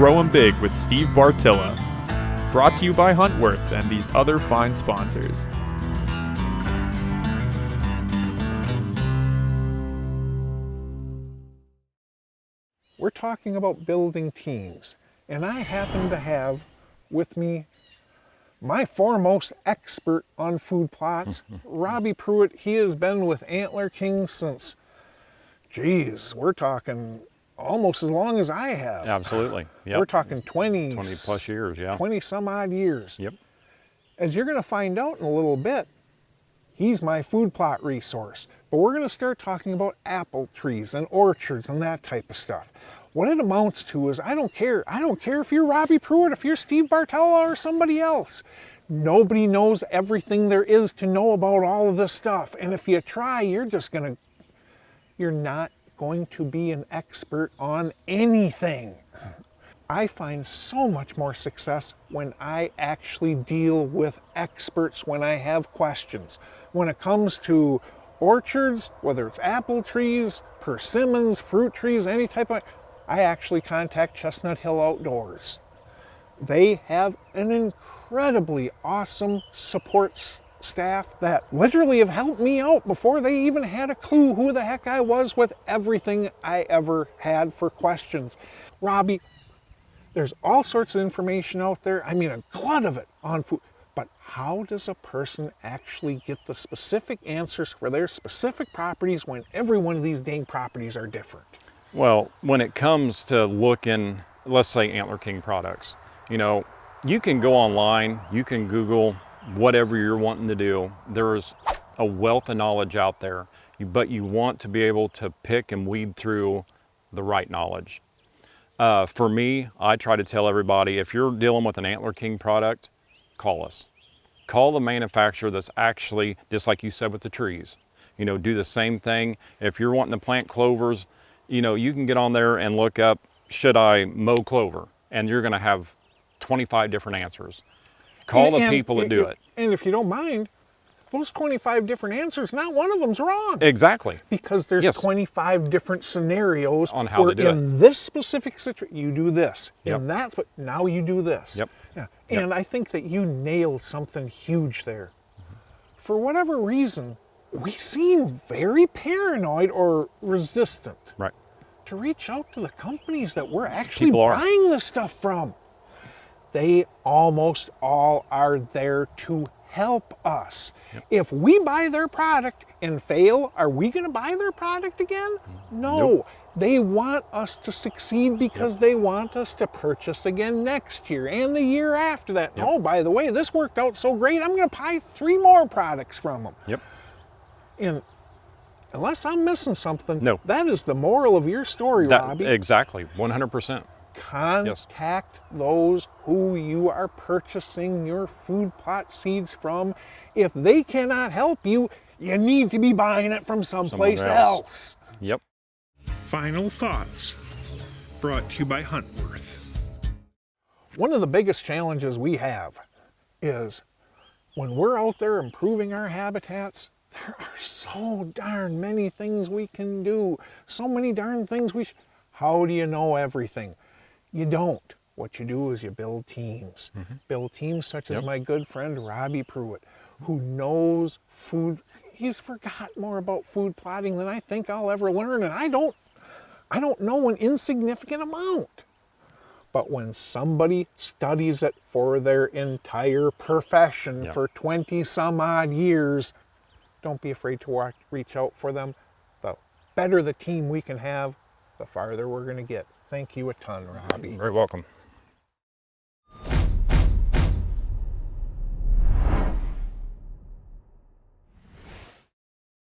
Grow 'em Big with Steve Bartylla. Brought to you by Huntworth and these other fine sponsors. We're talking about building teams, and I happen to have with me my foremost expert on food plots, Robbie Pruitt. He has been with Antler King since, geez, we're talking almost as long as I have. Absolutely. Yep. We're talking 20 plus years, yeah. 20 some odd years. Yep. As you're going to find out in a little bit, he's my food plot resource. But we're going to start talking about apple trees and orchards and that type of stuff. What it amounts to is, I don't care if you're Robbie Pruitt, if you're Steve Bartylla or somebody else. Nobody knows everything there is to know about all of this stuff. And if you try, you're not going to be an expert on anything. I find so much more success when I actually deal with experts when I have questions. When it comes to orchards, whether it's apple trees, persimmons, fruit trees, any type of, I actually contact Chestnut Hill Outdoors. They have an incredibly awesome support staff that literally have helped me out before they even had a clue who the heck I was with everything I ever had for questions. Robbie, there's all sorts of information out there. I mean, a glut of it on food. But how does a person actually get the specific answers for their specific properties when every one of these dang properties are different? Well, when it comes to looking, let's say Antler King products, you can go online, you can Google whatever you're wanting to do. There's a wealth of knowledge out there, but you want to be able to pick and weed through the right knowledge. For me, I try to tell everybody, if you're dealing with an Antler King product, call us. Call the manufacturer that's actually, just like you said with the trees, do the same thing. If you're wanting to plant clovers, you can get on there and look up, should I mow clover? And you're gonna have 25 different answers. Call the people that do it. And if you don't mind, those 25 different answers, not one of them's wrong. Exactly. Because there's 25 different scenarios on how to do it. In this specific situation, you do this. Yep. And that's what, now you do this. Yep. Yeah. And I think that you nailed something huge there. For whatever reason, we seem very paranoid or resistant. Right. To reach out to the companies that we're actually buying this stuff from. They almost all are there to help us. Yep. If we buy their product and fail, are we going to buy their product again? No. Nope. They want us to succeed because they want us to purchase again next year and the year after that. Yep. Oh, by the way, this worked out so great, I'm going to buy 3 more products from them. Yep. And unless I'm missing something, no. That is the moral of your story, Robbie. Exactly, 100%. Contact those who you are purchasing your food plot seeds from. If they cannot help you, you need to be buying it from someplace else. Yep. Final thoughts, brought to you by Huntworth. One of the biggest challenges we have is when we're out there improving our habitats, there are so darn many things we can do. So many darn things how do you know everything? You don't. What you do is you build teams. Build teams such as my good friend Robbie Pruitt, who knows food. He's forgot more about food plotting than I think I'll ever learn, and I don't know an insignificant amount. But when somebody studies it for their entire profession for 20 some odd years, don't be afraid to reach out for them. The better the team we can have, the farther we're going to get. Thank you a ton, Robbie. You're very welcome.